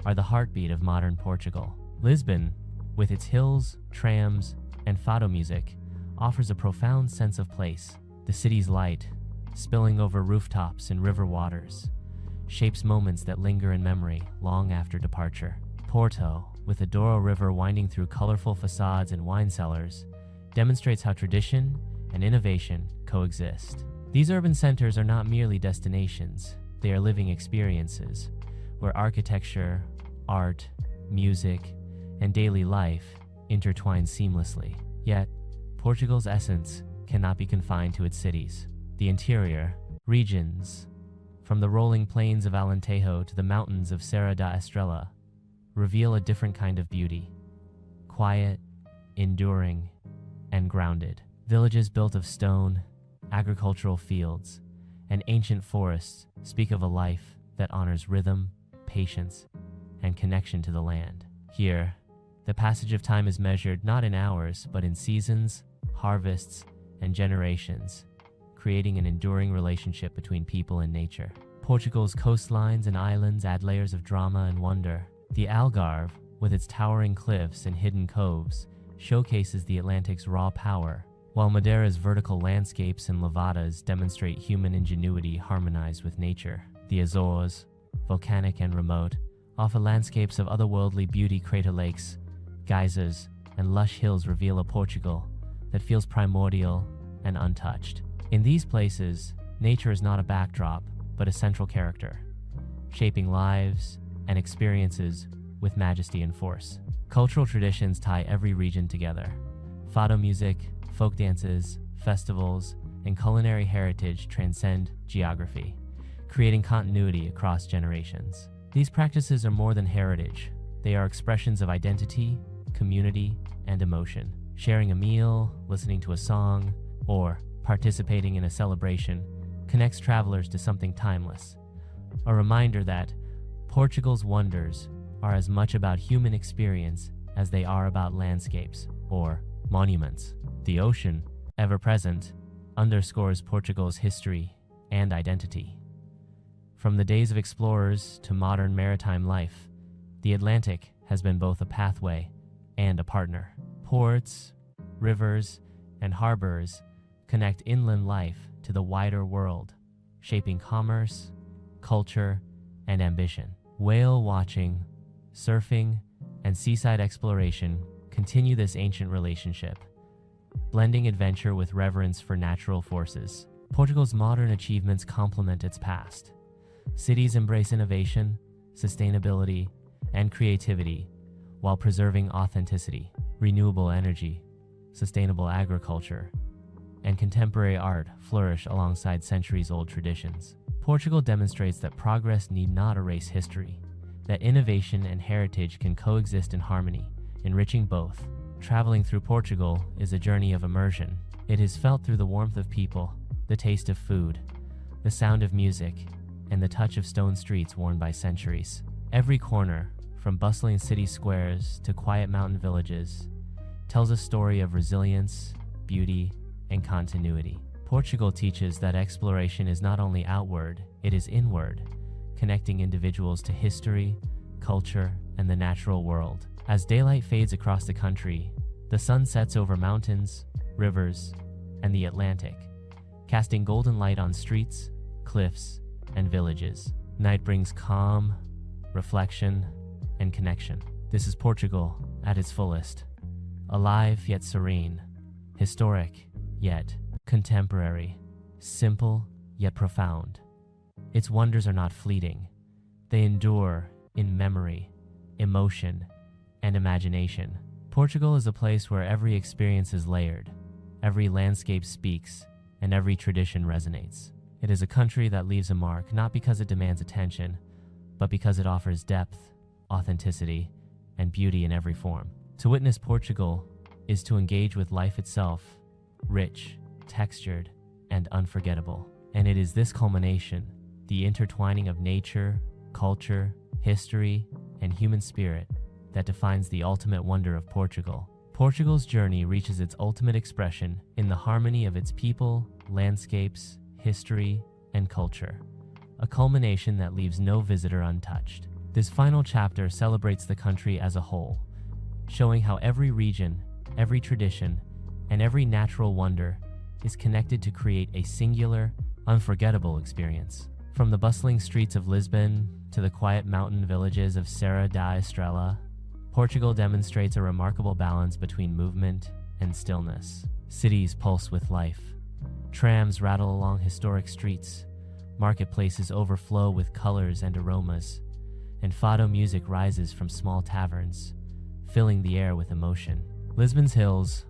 [SPEAKER 1] are the heartbeat of modern Portugal. Lisbon, with its hills, trams, and fado music, offers a profound sense of place. The city's light, spilling over rooftops and river waters, shapes moments that linger in memory long after departure. Porto, with the Douro River winding through colorful facades and wine cellars, demonstrates how tradition and innovation coexist. These urban centers are not merely destinations, they are living experiences, where architecture, art, music, and daily life intertwine seamlessly. Yet, Portugal's essence cannot be confined to its cities. The interior, regions, from the rolling plains of Alentejo to the mountains of Serra da Estrela, reveal a different kind of beauty. Quiet, enduring, and grounded. Villages built of stone, agricultural fields, and ancient forests speak of a life that honors rhythm, patience, and connection to the land. Here, the passage of time is measured not in hours, but in seasons, harvests, and generations, creating an enduring relationship between people and nature. Portugal's coastlines and islands add layers of drama and wonder. The Algarve, with its towering cliffs and hidden coves, showcases the Atlantic's raw power, while Madeira's vertical landscapes and levadas demonstrate human ingenuity harmonized with nature. The Azores, volcanic and remote, offer landscapes of otherworldly beauty. Crater lakes, geysers, and lush hills reveal a Portugal that feels primordial and untouched. In these places, nature is not a backdrop, but a central character, shaping lives and experiences with majesty and force. Cultural traditions tie every region together. Fado music, folk dances, festivals, and culinary heritage transcend geography, creating continuity across generations. These practices are more than heritage. They are expressions of identity, community, and emotion. Sharing a meal, listening to a song, or participating in a celebration connects travelers to something timeless, a reminder that Portugal's wonders are as much about human experience as they are about landscapes or monuments. The ocean, ever present, underscores Portugal's history and identity. From the days of explorers to modern maritime life, the Atlantic has been both a pathway and a partner. Ports, rivers, and harbors connect inland life to the wider world, shaping commerce, culture, and ambition. Whale watching, surfing, and seaside exploration continue this ancient relationship, blending adventure with reverence for natural forces. Portugal's modern achievements complement its past. Cities embrace innovation, sustainability, and creativity while preserving authenticity. Renewable energy, sustainable agriculture, and contemporary art flourish alongside centuries-old traditions. Portugal demonstrates that progress need not erase history, that innovation and heritage can coexist in harmony, enriching both. Traveling through Portugal is a journey of immersion. It is felt through the warmth of people, the taste of food, the sound of music, and the touch of stone streets worn by centuries. Every corner, from bustling city squares to quiet mountain villages, tells a story of resilience, beauty, and continuity. Portugal teaches that exploration is not only outward, it is inward, connecting individuals to history, culture, and the natural world. As daylight fades across the country, the sun sets over mountains, rivers, and the Atlantic, casting golden light on streets, cliffs, and villages. Night brings calm, reflection, and connection. This is Portugal at its fullest. Alive yet serene, historic yet contemporary, simple yet profound. Its wonders are not fleeting. They endure in memory, emotion, and imagination. Portugal is a place where every experience is layered, every landscape speaks, and every tradition resonates. It is a country that leaves a mark not because it demands attention, but because it offers depth, authenticity, and beauty in every form. To witness Portugal is to engage with life itself, rich, textured, and unforgettable. And it is this culmination, the intertwining of nature, culture, history, and human spirit, that defines the ultimate wonder of Portugal. Portugal's journey reaches its ultimate expression in the harmony of its people, landscapes, history, and culture, a culmination that leaves no visitor untouched. This final chapter celebrates the country as a whole, showing how every region, every tradition, and every natural wonder is connected to create a singular, unforgettable experience. From the bustling streets of Lisbon to the quiet mountain villages of Serra da Estrela, Portugal demonstrates a remarkable balance between movement and stillness. Cities pulse with life. Trams rattle along historic streets. Marketplaces overflow with colors and aromas. And Fado music rises from small taverns, filling the air with emotion. Lisbon's hills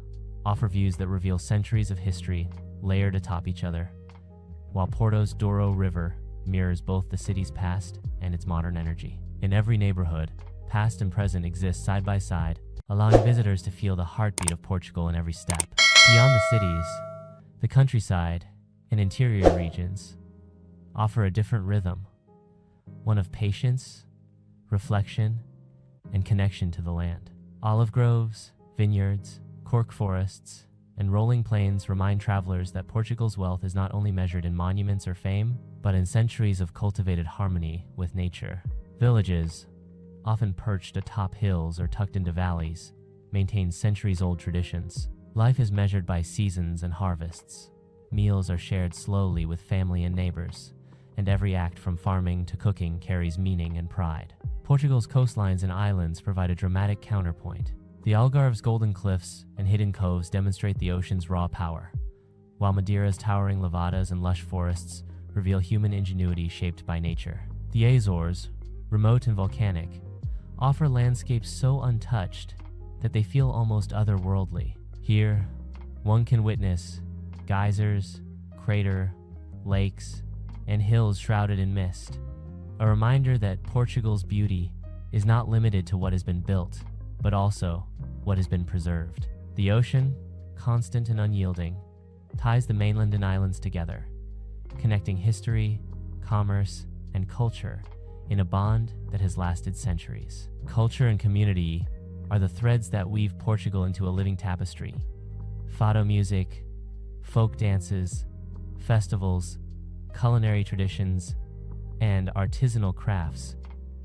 [SPEAKER 1] offer views that reveal centuries of history layered atop each other, while Porto's Douro River mirrors both the city's past and its modern energy. In every neighborhood, past and present exist side by side, allowing visitors to feel the heartbeat of Portugal in every step. Beyond the cities, the countryside and interior regions offer a different rhythm, one of patience, reflection, and connection to the land. Olive groves, vineyards, cork forests, and rolling plains remind travelers that Portugal's wealth is not only measured in monuments or fame, but in centuries of cultivated harmony with nature. Villages, often perched atop hills or tucked into valleys, maintain centuries-old traditions. Life is measured by seasons and harvests. Meals are shared slowly with family and neighbors, and every act from farming to cooking carries meaning and pride. Portugal's coastlines and islands provide a dramatic counterpoint. The Algarve's golden cliffs and hidden coves demonstrate the ocean's raw power, while Madeira's towering levadas and lush forests reveal human ingenuity shaped by nature. The Azores, remote and volcanic, offer landscapes so untouched that they feel almost otherworldly. Here, one can witness geysers, crater, lakes, and hills shrouded in mist, a reminder that Portugal's beauty is not limited to what has been built, but also what has been preserved. The ocean, constant and unyielding, ties the mainland and islands together, connecting history, commerce, and culture in a bond that has lasted centuries. Culture and community are the threads that weave Portugal into a living tapestry. Fado music, folk dances, festivals, culinary traditions, and artisanal crafts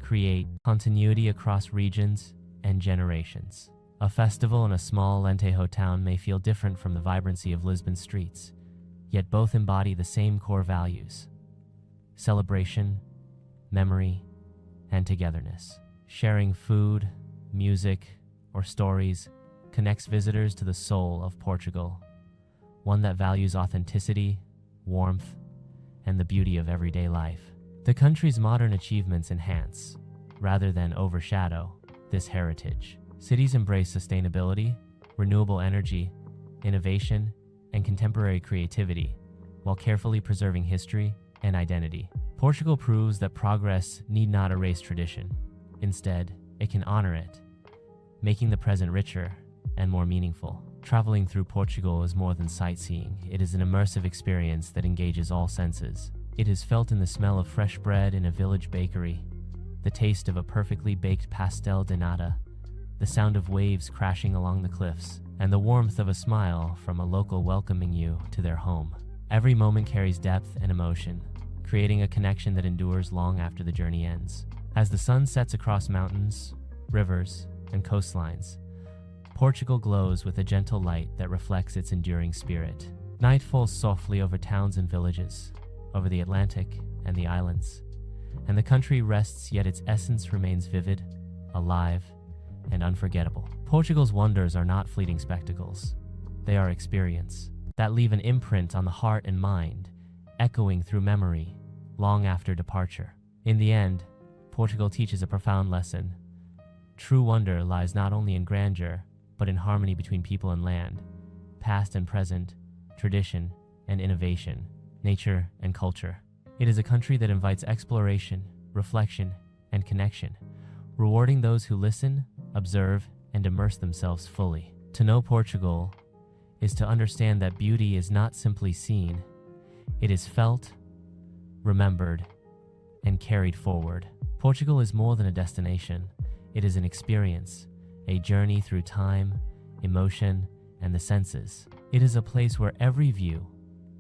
[SPEAKER 1] create continuity across regions and generations. A festival in a small Alentejo town may feel different from the vibrancy of Lisbon streets, yet both embody the same core values: celebration, memory, and togetherness. Sharing food, music, or stories connects visitors to the soul of Portugal, one that values authenticity, warmth, and the beauty of everyday life. The country's modern achievements enhance, rather than overshadow, this heritage. Cities embrace sustainability, renewable energy, innovation, and contemporary creativity, while carefully preserving history and identity. Portugal proves that progress need not erase tradition. Instead, it can honor it, making the present richer and more meaningful. Traveling through Portugal is more than sightseeing. It is an immersive experience that engages all senses. It is felt in the smell of fresh bread in a village bakery, the taste of a perfectly baked pastel de nata, the sound of waves crashing along the cliffs, and the warmth of a smile from a local welcoming you to their home. Every moment carries depth and emotion, creating a connection that endures long after the journey ends. As the sun sets across mountains, rivers, and coastlines, Portugal glows with a gentle light that reflects its enduring spirit. Night falls softly over towns and villages, over the Atlantic and the islands, and the country rests, yet its essence remains vivid, alive, and unforgettable. Portugal's wonders are not fleeting spectacles. They are experience that leave an imprint on the heart and mind, echoing through memory long after departure. In the end, Portugal teaches a profound lesson. True wonder lies not only in grandeur, but in harmony between people and land, past and present, tradition and innovation, nature and culture. It is a country that invites exploration, reflection, and connection, rewarding those who listen, observe, and immerse themselves fully. To know Portugal is to understand that beauty is not simply seen, it is felt, remembered, and carried forward. Portugal is more than a destination. It is an experience, a journey through time, emotion, and the senses. It is a place where every view,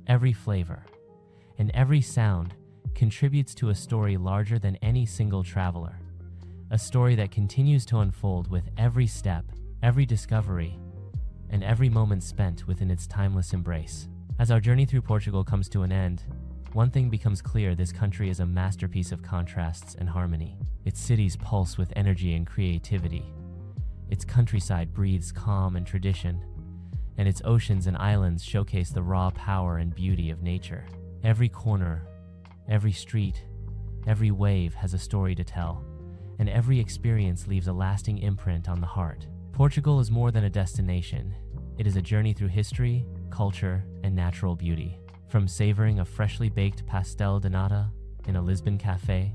[SPEAKER 1] every flavor, and every sound contributes to a story larger than any single traveler. A story that continues to unfold with every step, every discovery, and every moment spent within its timeless embrace. As our journey through Portugal comes to an end, one thing becomes clear: this country is a masterpiece of contrasts and harmony. Its cities pulse with energy and creativity. Its countryside breathes calm and tradition, and its oceans and islands showcase the raw power and beauty of nature. Every corner, every street, every wave has a story to tell, and every experience leaves a lasting imprint on the heart. Portugal is more than a destination. It is a journey through history, culture, and natural beauty. From savoring a freshly baked pastel de nata in a Lisbon cafe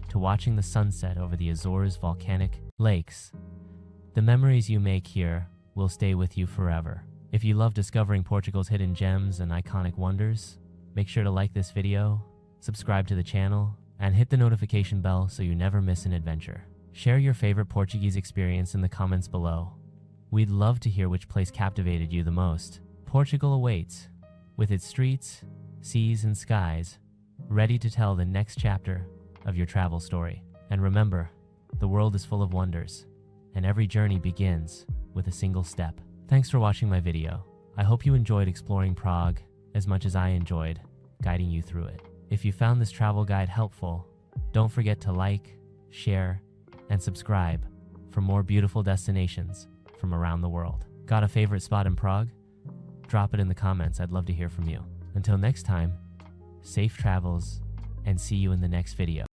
[SPEAKER 1] to watching the sunset over the Azores volcanic lakes, the memories you make here will stay with you forever. If you love discovering Portugal's hidden gems and iconic wonders, make sure to like this video, subscribe to the channel, and hit the notification bell so you never miss an adventure. Share your favorite Portuguese experience in the comments below. We'd love to hear which place captivated you the most. Portugal awaits, with its streets, seas, and skies, ready to tell the next chapter of your travel story. And remember, the world is full of wonders, and every journey begins with a single step. Thanks for watching my video. I hope you enjoyed exploring Prague as much as I enjoyed guiding you through it. If you found this travel guide helpful, don't forget to like, share, and subscribe for more beautiful destinations from around the world. Got a favorite spot in Prague? Drop it in the comments. I'd love to hear from you. Until next time, safe travels, and see you in the next video.